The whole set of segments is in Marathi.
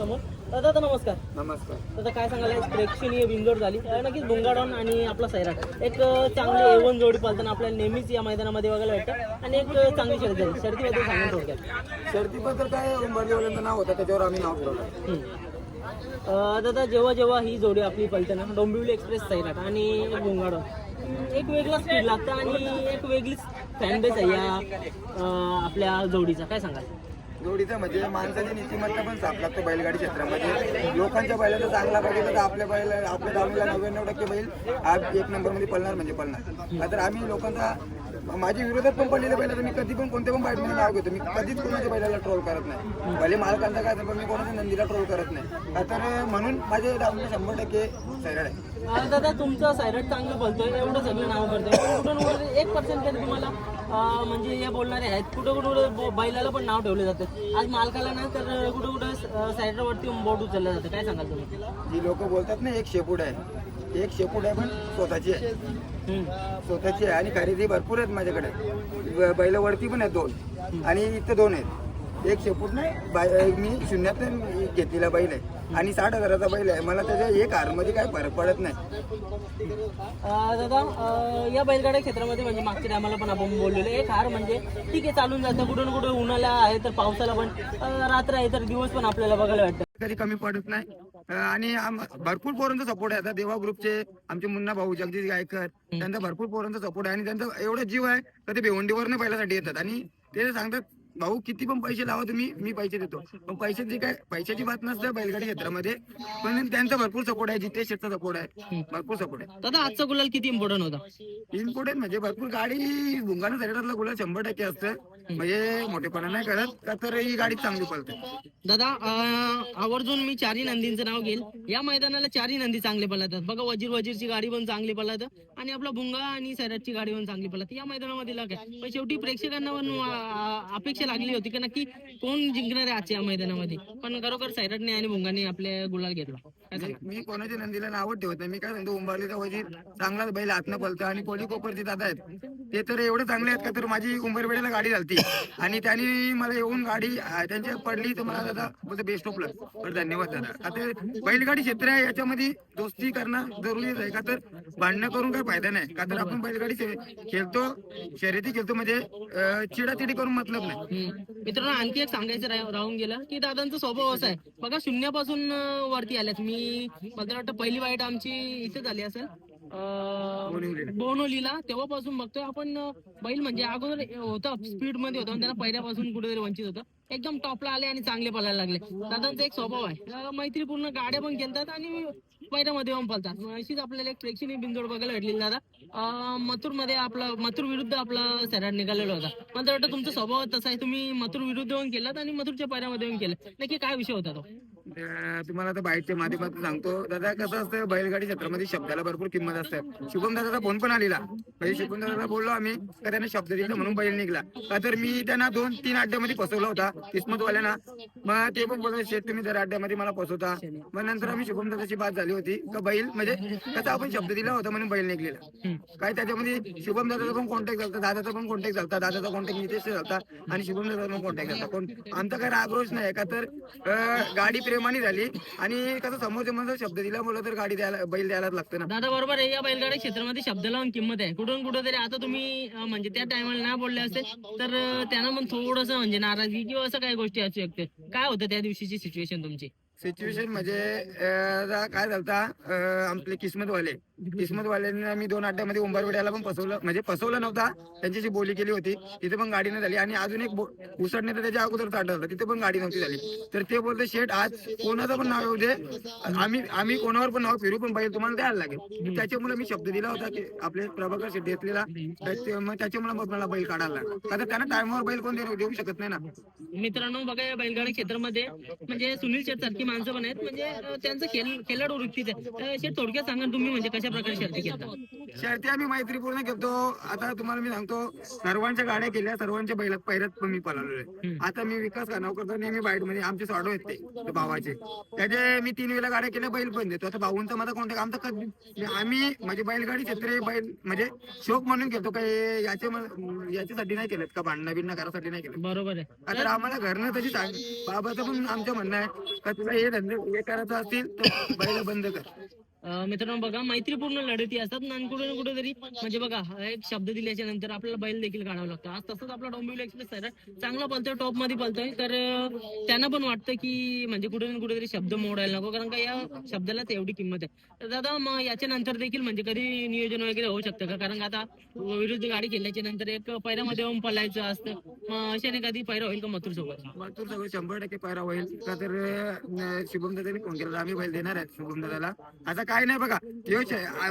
समोर. दादा नमस्कार. नमस्कार. दादा काय सांगाल, एक प्रेक्षणीय बिंजोड झाली नक्कीच. भुंगाडॉन आणि आपला सैराट एक चांगली एवन जोडी पालताना आपल्याला नेहमीच या मैदानामध्ये बघायला भेटतं आणि एक चांगली शर्यत झाली. शर्यतीबद्दल सांगून थोडक्यात. शर्यतीबद्दल काय उंबरदेवाल्यांचं नाव होतं, त्याच्यावर आम्ही नाव ठेवलं. दादा जेव्हा ही जोडी आपली पळते ना, डोंबिवली एक्सप्रेस सैराट आणि भुंगाडॉन, एक वेगळा स्पीड लागतं आणि एक वेगळीच फॅन बेस आहे या आपल्या जोडीचा. काय सांगाल? जोडीचं म्हणजे माणसाची नीतिमत्ता पण साफ लागतो बैलगाडी क्षेत्रामध्ये. लोकांच्या बैलाचा चांगला बघितलं तर आपल्या दावणीला 99% बैल हा 1 नंबरमध्ये पळणार म्हणजे पळणार. तर आम्ही लोकांचा माझ्या विरोधात पण पडलेल्या बैलाचं मी कधी पण कोणत्या पण बाईटमध्ये नाव घेतो. मी कधीच कोणाच्या बैलाला ट्रोल करत नाही. भले मालकांचा काय पण मी कोणाच्या नंदीला ट्रोल करत नाही. तर म्हणून माझे दावणीला 100% सैराट आहे. दादा तुमचा सैराट चांगलं बोलतोय, एवढं सगळं नाव करतोय, कुठून 1% तरी तुम्हाला म्हणजे हे बोलणारे आहेत, कुठं बैलाला पण नाव ठेवलं जातं. आज मालकाला ना तर कुठं सैराटवरती बोट उचललं जातं. काय सांगाल तुम्ही? जी लोक बोलतात ना एक शेपूट आहे, एक शेपूट आहे पण स्वतःची आहे. स्वतःची आहे आणि खरेदी भरपूर आहेत माझ्याकडे. बैल वरती पण आहेत 2 आणि इथं 2 आहेत. एक शेपूट नाही, मी शून्यातून घेतलेला बैल आहे आणि 60,000चा बैल आहे. मला त्याच्या एक हारमध्ये काय फरक पडत नाही. दादा या बैलगाड्या क्षेत्रामध्ये म्हणजे मागच्या टायमाला पण आपण बोललेलो, एक हार म्हणजे ठीक आहे, चालून जातं. कुठून कुठे उन्हाळा आहे तर पावसाला पण, रात्र आहे तर दिवस पण आपल्याला बघायला भेटतं. कधी कमी पडत नाही आणि भरपूर पोरांचा सपोर्ट आहे. आता देवा ग्रुपचे आमचे मुन्ना भाऊ जगदीश गायकर, त्यांचा भरपूर पोरांचा सपोर्ट आहे आणि त्यांचा एवढा जीव आहे तर ते भिवंडीवरनं पहिल्यासाठी येतात आणि ते सांगतात भाऊ किती पण पैसे लावा तुम्ही, मी पैसे देतो. पण पैशाची बात नसतं बैलगाडी क्षेत्रामध्ये. पण त्यांचा भरपूर सपोर्ट आहे, जितेश शेठचा सपोर्ट आहे, भरपूर सपोर्ट आहे. दादा आजचा गुलाल किती इम्पॉर्टंट होता? इम्पॉर्टंट म्हणजे भरपूर गाडी भुंगानं सैराटला गुलाल 100% असतं. म्हणजे मोठेपणा नाही करत का, तर ही गाडी चांगली पळते. दादा आवर्जून मी 4 नंदींचं नाव घेईल. या मैदानाला 4 नंदी चांगले पळतात बघा. वजीरची गाडी पण चांगली पळत आणि आपला भुंगा आणि सैराटची गाडी पण चांगली पळत या मैदानामध्ये. काय पण शेवटी प्रेक्षकांना पण अपेक्षा लागली होती की नक्की कोण जिंकणार आहे आजच्या या मैदानामध्ये, पण खरोखर सैराटने आणि भुंगाने आपल्या गुलाल घेतला. मी कोणाच्या नंदीला नाव ठेवत नाही. मी काय सांगतो, उंबरलीचा वजीर चांगलाच बैल हातनं पळतं आणि कोळी कोपरचे दादा आहेत ते तर एवढे चांगले आहेत का, तर माझी उंबरवेड्याला गाडी झालती आणि त्यांनी मला येऊन गाडी त्यांच्या पडली तर मला दादा बोलतो बेस्ट ऑफ लक. तर धन्यवाद दादा. आता बैलगाडी क्षेत्र आहे, याच्यामध्ये दोस्ती करणं जरुरीच आहे का, तर भांडणं करून काही फायदा नाही का, तर आपण बैलगाडी खेळतो, शर्यती खेळतो म्हणजे चिडाचिडी करून मतलब नाही. मित्रांनो आणखी एक सांगायचं राहून गेलं की दादांचा स्वभाव असा आहे बघा, शून्यापासून वरती आल्यात. मला वाटतं पहिली वाईट आमची इथे झाली असेल बोनोलीला, तेव्हापासून बघतोय आपण. बैल म्हणजे अगोदर होता स्पीड मध्ये होता, त्यांना पहिल्यापासून कुठेतरी वंचित होतं, एकदम टॉपला आले आणि चांगले पळायला लागले. दादांचा एक स्वभाव आहे, मैत्रीपूर्ण गाड्या पण खेळतात आणि पैऱ्यामध्ये पण पळतात. अशीच आपल्याला एक प्रेक्षणीय बिंदोड बघायला भेटली दादा. मथुर मध्ये आपला मथुर विरुद्ध आपला सैराट निघालेला होता. मला वाटतं तुमचा स्वभाव तसा आहे, तुम्ही मथुर विरुद्ध येऊन केलात आणि मथुरच्या पैऱ्यामध्ये येऊन केलं. नक्की काय विषय होता तो? तुम्हाला आता बाईकच्या माध्यमातून सांगतो दादा, कसं असतं बैलगाडी क्षेत्रामध्ये शब्दाला भरपूर किंमत असते. शुभम दादाचा फोन पण आलेला, म्हणजे शुभम दादाला बोललो आम्ही का त्याने शब्द दिला म्हणून बैल निघला का, तर मी त्यांना 2-3 अड्ड्यामध्ये फसवला होता किस्मतवाल्यांना. मग ते पण बोलत शेत तुम्ही जर अड्ड्यामध्ये मला फसवता. मग नंतर आम्ही शुभम दादाची बात झाली होती का बैल म्हणजे त्याचा आपण शब्द दिला होता म्हणून बैल निघलेला. काय त्याच्यामध्ये शुभम दादाचा पण कॉन्टॅक्ट झाला, दादाचा पण कॉन्टॅक्ट झाला, दादाचा कॉन्टॅक्ट नितेश झाला आणि शुभम दादाचा पण कॉन्टॅक्ट झाला. पण आमचा काय रागरोष नाही का, तर गाडी प्रेमाने झाली आणि कसं समोरच्या माणसाला शब्द दिला बोला तर गाडी द्यायला बैल द्यायलाच लागतं ना. दादा बरोबर आहे, या बैलगाडी क्षेत्रामध्ये शब्द लावून किंमत आहे. कुठून कुठेतरी आता तुम्ही म्हणजे त्या टायमाला नाही बोलले असते तर त्यांना पण थोडंसं म्हणजे नाराजगी किंवा असं काही गोष्टी असू शकते. काय होतं त्या दिवशीची सिच्युएशन तुमची? सिच्युएशन म्हणजे काय झालं, आपले किस्मतवाल्यांनी मी 2 अड्ड्यामध्ये उंबरवेड्याला पण फसवलं, म्हणजे फसवलं नव्हता, त्यांच्याशी बोली केली होती, तिथे पण गाडी नाही झाली. आणि अजून एक उसडणे तर त्याच्या अगोदर ताट झालं, तिथे पण गाडी नव्हती झाली. तर ते बोलते शेठ आज कोणाचं पण नाव येऊ दे, आम्ही कोणावर पण नाव फिरू पण बैल तुम्हाला द्यायला लागेल. त्याच्यामुळे मी शब्द दिला होता की आपले प्रभाकर शेठ घेतलेला, मग त्याच्यामुळे मग मला बैल काढायला लागला, का त्यांना टायमावर बैल कोण देऊ शकत नाही ना. मित्रांनो बघा, या बैलगाडी क्षेत्रामध्ये म्हणजे सुनील शेठ सारखी माणसं पण आहेत, म्हणजे त्यांचं खेळाडू वृत्तीच आहे. शेठ थोडक्यात सांगा तुम्ही म्हणजे कशा प्रकारे शर्ती खेळता? शर्ती आम्ही मैत्रीपूर्ण खेळतो. आता तुम्हाला मी सांगतो, सर्वांच्या गाड्या केल्या, सर्वांच्या बैलात पहिल्यात पण मी पळालोय. आता मी विकास करतो नेहमी बाईट मध्ये, आमचे स्वाडो आहेत ते भावाचे, त्याचे मी 3 वेळा गाड्या केल्या, बैल पण देतो. आता भाऊंचा माझा कॉन्टॅक्ट आमचा कधी, आम्ही म्हणजे बैलगाडी क्षेत्र बैल म्हणजे शोक म्हणून घेतो, काही याच्यासाठी नाही केलं का, भांडणं बिंडणं घरासाठी नाही केलं. बरोबर आहे. आता आम्हाला घरनं तशी बाबाचं पण आमचं म्हणणं आहे का तुला हे धंदे हे करायचं असतील तर बैल बंद कर. मित्रांनो बघा, मैत्रीपूर्ण लढती असतात आणि कुठे ना कुठेतरी म्हणजे बघा, हा एक शब्द दिल्याच्या नंतर आपल्याला बैल देखील काढावं लागतं. आज तसंच आपला डोंबिवली एक्सप्रेस सर चांगला पळतोय, टॉप मध्ये पळतोय, तर त्यांना पण वाटतं की म्हणजे कुठे ना कुठेतरी शब्द मोडायला नको, कारण का या शब्दालाच एवढी किंमत आहे. तर दादा, मग याच्या नंतर देखील म्हणजे कधी नियोजन वगैरे होऊ शकतं का? कारण का आता विरुद्ध गाडी खेळल्याच्या नंतर एक पैऱ्यामध्ये येऊन पळायचं असतं, मग अशाने कधी पैरा होईल का मथुर सोबत? मथुर सगळं 100% पायरा होईल का? तर शुभम दादाने फोन केला, आम्ही बैल देणार आहेत शुभम दादाला. आता काय नाही बघा,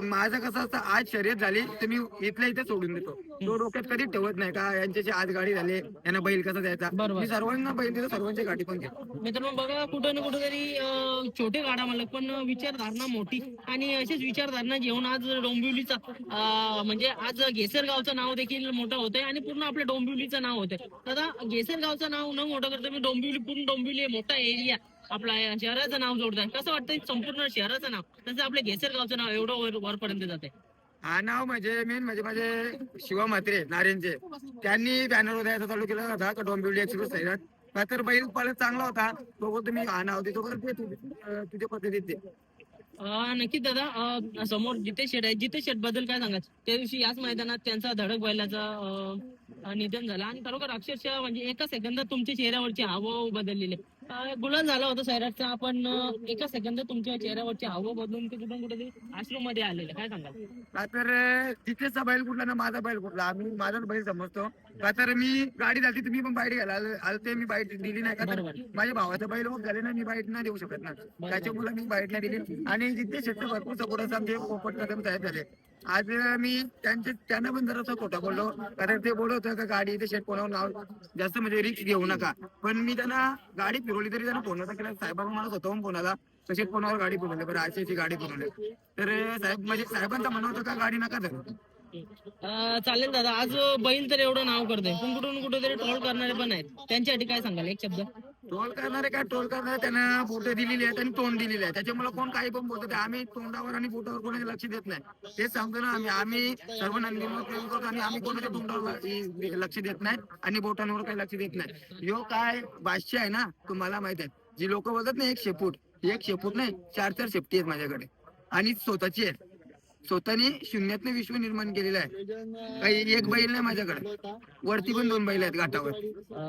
माझं कसं असतं, आज शर्यत झाली तर मी इथल्या इथे सोडून देतो. तो डोक्यात कधीच ठेवत नाही का यांच्याशी आज गाडी झाली यांना बैल कसा द्यायचा. बरोबर. मी सर्वांना बैल देतो, सर्वांची गाडी पण घेतो. मित्रांनो बघा, कुठं ना कुठेतरी छोटे गाडा मालक पण विचारधारणा मोठी आणि अशीच विचारधारणा घेऊन आज डोंबिवलीचा म्हणजे आज घेसर गावचं नाव देखील मोठं होतंय आणि पूर्ण आपल्या डोंबिवलीचं नाव होतंय. दादा, घेसर गावचं नाव न मोठं करता मी डोंबिवली, पूर्ण डोंबिवली मोठा एरिया आपला शहराचं नाव जोडताय, कसं वाटतंय? संपूर्ण शहराचं नाव तसं आपल्या घेसर गावचं नाव एवढं वरपर्यंत जाते. हा नाव म्हणजे मेन म्हणजे माझे शिवा म्हात्रे नारेंचे, त्यांनी बॅनर द्यायचा चालू केला होता का डोंबिवली एक्सप्रेस सैराट का, तर बैल पाळत चांगला होता, तो बोलतो मी हा नाव देतो, तुझ्या पद्धतीत दे. नक्कीच दादा, समोर जितेश शेट आहे, जितेश शेट बद्दल काय सांगा? त्या दिवशी याच मैदानात त्यांचा धडक बैलाचा निधन झाला आणि खरोखर अक्षरशः म्हणजे एका सेकंदात तुमच्या चेहऱ्यावरचे हावभाव बदललेले. गुलाल झाला होता सैराटचा, आपण एका सेकंदात तुमच्या चेहऱ्यावरचे हावभाव बदलून ते कुठून कुठेतरी आश्रम मध्ये आलेले, काय सांगाल? का तर तिथेचा बैल कुठला ना माझा बैल कुठला, आम्ही माझाच बैल समजतो. का तर मी गाडी झाली तुम्ही पण बाईट घ्यायला आलते, मी बाईट दिली नाही का, तर बरोबर. माझ्या भावाचा बैल मग झाले ना, मी बाईट नाही देऊ शकत ना, त्याच्यामुळे मी बाईट नाही दिली. आणि जिथे शेत भरपूर सपोर्ट असतात आमचे पोपट कदम साहेब झाले. आज मी त्यांना पण जरासा खोटा बोललो, कारण ते बोलत होतं का गाडी इथे शेट कोणावर नाव जास्त म्हणजे रिक्स घेऊ नका, पण मी त्यांना गाडी फिरवली तरी त्यांना फोन होता केला, साहेबांना मला स्वतःहून फोन आला तसे कोणावर गाडी फिरवली, बरं अशी गाडी फिरवली, तर साहेब म्हणजे साहेबांचं म्हणणं होतं का गाडी नका धरू. चालेल दादा, आज बैल तर एवढं नाव करतोय, पण कुठून कुठेतरी ट्रोल करणारे पण आहेत, त्यांच्यासाठी काय सांगाल एक शब्द? ट्रोल करणारे काय ट्रोल करणारे, त्यांना बोटं दिलेली आहेत आणि तोंड दिलेली आहे, त्याच्यामुळे कोण काही पण बोलतो. आम्ही तोंडावर आणि बोटावर कोणाचे लक्ष देत नाही, तेच सांगतो ना, आम्ही सर्व नंदींवर प्रेम करतो आणि आम्ही कोणाच्या तोंडावर लक्ष देत नाही आणि बोटांवर काही लक्ष देत नाही. यो काय भाष्य आहे ना, तुम्हाला माहित आहे, जी लोक बोलतात ना एक शेपूट नाही 4-4 शेपटी आहेत माझ्याकडे आणि स्वतःची आहे. स्वतःने शून्यातनं विश्व निर्माण केलेलं आहे. काही एक बैल नाही माझ्याकडे, वरती पण 2 बैल आहेत घाटावर.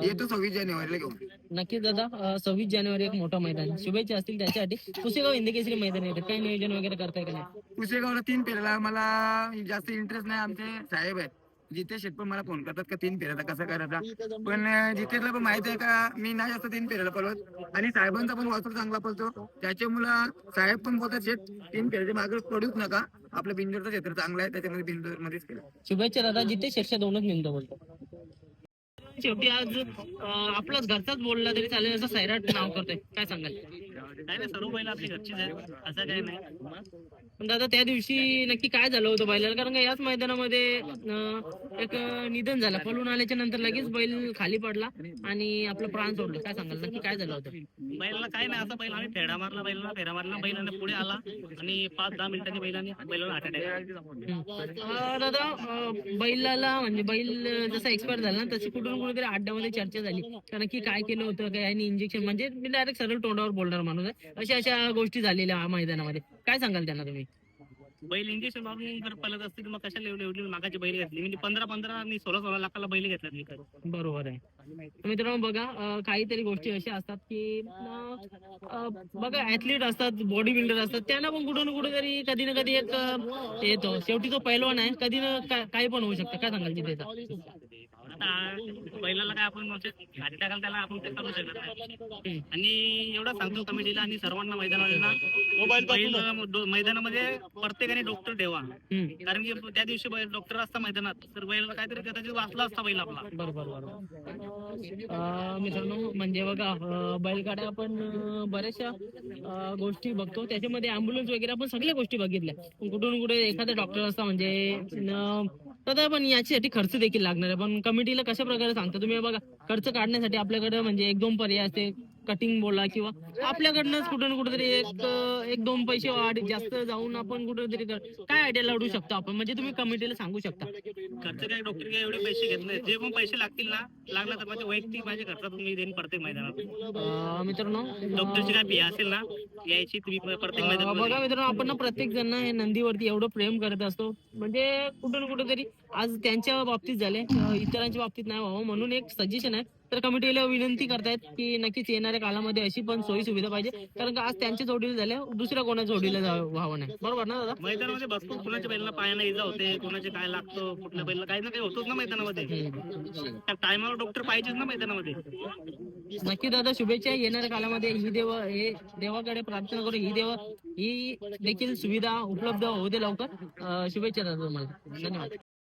येतो 26 जानेवारीला घेऊन. नक्कीच दादा, 26 जानेवारी एक मोठा मैदान, शुभेच्छा असतील त्याच्यासाठी. पुसेगाव हिंदकेसरी मैदान येतं, काही नियोजन वगैरे करताय का नाही? पुसेगावला 3 फेऱ्याला मला जास्त इंटरेस्ट नाही, आमचे साहेब आहेत जिथे शेट पण मला फोन करतात का 3 फेऱ्याचा कसं करायचा, पण जितेशला पण माहित आहे का मी नाही जास्त 3 फेऱ्याला पळवत आणि साहेबांचा पण वासर चांगला पळतो, त्याच्यामुळं साहेब पण बोलतात शेट 3 फेऱ्याच्या मागे पडूच नका, आपलं बिंदूरचं क्षेत्र चांगलं आहे, त्याच्यामध्ये बिंदूर मध्येच केलं. शुभेच्छा दादा, जिथे शेटच्या 2च मिनिटं बोलतो. शेवटी आज आपलाच घरचाच बोलला तरी चालेल असं सैराट नाव करतोय, काय सांगाल? काय नाही, सर्व बैल आपली घरचीच आहेत, असं काही नाही. पण दादा, त्या दिवशी नक्की काय झालं होतं बैलाला? कारण का याच मैदानामध्ये एक निधन झालं, पळून आल्याच्या नंतर लगेच बैल खाली पडला आणि आपलं प्राण सोडलं, काय सांगाल? नक्की काय झालं होतं? बैलाला काय नाही, असा बैल आम्ही फेरा मारला, बैलाने पुढे आला आणि 5-10 मिनिटांनी बैलाला हार्ट अटॅक. दादा, बैलाला म्हणजे बैल जसा एक्सपायर झाला ना, तशी कुठून कुठेतरी अड्ड्यामध्ये चर्चा झाली, कारण की काय केलं होतं काय आणि इंजेक्शन, म्हणजे मी डायरेक्ट सरळ तोंडावर बोलणार माणूस आहे, अशा गोष्टी झालेल्या मैदानामध्ये, काय सांगाल त्यांना तुम्ही? बैल इंजेक्शन मारून जर पळत असतील मग कशाला एवढी मागाची बैल घेतली, म्हणजे 15-15 आणि 16-16 लाखाला बैल घेतल्यात विकत. बरोबर आहे. मित्रांनो बघा, काहीतरी गोष्टी अशा असतात की बघा, ऍथलीट असतात, बॉडी बिल्डर असतात, त्यांना पण कुठून कुठेतरी कधी ना कधी एक येतो, शेवटी तो पैलवान आहे, कधी ना काही पण होऊ शकतं, काय सांगाल तिथे? आता बैलाला काय आपण हार्ट टाकायला त्याला आपण ते करू शकत नाही, आणि एवढं सांगतो कमिटीला आणि सर्वांना मैदानाला, बैल मैदानामध्ये प्रत्येकाने डॉक्टर ठेवा, कारण की त्या दिवशी डॉक्टर असता मैदानात तर बैलाला काहीतरी कदाचित वाचला असता बैल आपला. बरोबर. मित्रांनो म्हणजे बघा, बैलगाड्या आपण बऱ्याचशा गोष्टी बघतो, त्याच्यामध्ये अँब्युलन्स वगैरे आपण सगळ्या गोष्टी बघितल्या, पण कुठून कुठे एखादा डॉक्टर असता म्हणजे तर पण याच्यासाठी खर्च देखील लागणार आहे, पण कमिटीला कशा प्रकारे सांगता तुम्ही? बघा, खर्च काढण्यासाठी आपल्याकडे म्हणजे 1-2 पर्याय असते, कटिंग बोला किंवा आपल्याकडनंच कुठं ना कुठेतरी एक दोन पैसे वाढ जास्त जाऊन आपण कुठेतरी काय आयडिया लावू शकतो आपण, म्हणजे तुम्ही कमिटीला सांगू शकता. खर्च काय डॉक्टर काय एवढे पैसे घेत नाही, जे पण पैसे लागतील ना, लागला तर माझे वैयक्तिक माझ्या खर्चातून मी देईन प्रत्येक मैदानात. मित्रांनो डॉक्टरची काय फी असेल ना यायची तुम्ही प्रत्येक मैदानात. बघा मित्रांनो, आपण ना प्रत्येक जण हे नंदीवरती एवढं प्रेम करत असतो, म्हणजे कुठं ना कुठेतरी आज त्यांच्या बाबतीत झाले, इतरांच्या बाबतीत नाही व्हावं म्हणून एक सजेशन आहे. तर कमिटीला विनंती करतायत की नक्कीच येणाऱ्या काळामध्ये अशी पण सोयी सुविधा पाहिजे, कारण का आज त्यांच्या जोडीला झाल्या दुसऱ्या कोणाच्या जोडीला व्हावं नाही. बरोबर ना दादा? मैदानामध्ये भरपूर कुणाच्या बैलाला पायाला इजा होते, कोणाचे काय लागतो, कुठल्या बैलाला काही ना काही होतोच ना मैदानामध्ये. त्या टायमावर डॉक्टर पाहिजेच ना मैदानामध्ये. नक्की दादा, शुभेच्छा. येणाऱ्या काळामध्ये ही देवाकडे प्रार्थना करू, ही देखील सुविधा उपलब्ध होऊ दे लवकर. शुभेच्छा दादा तुम्हाला. धन्यवाद.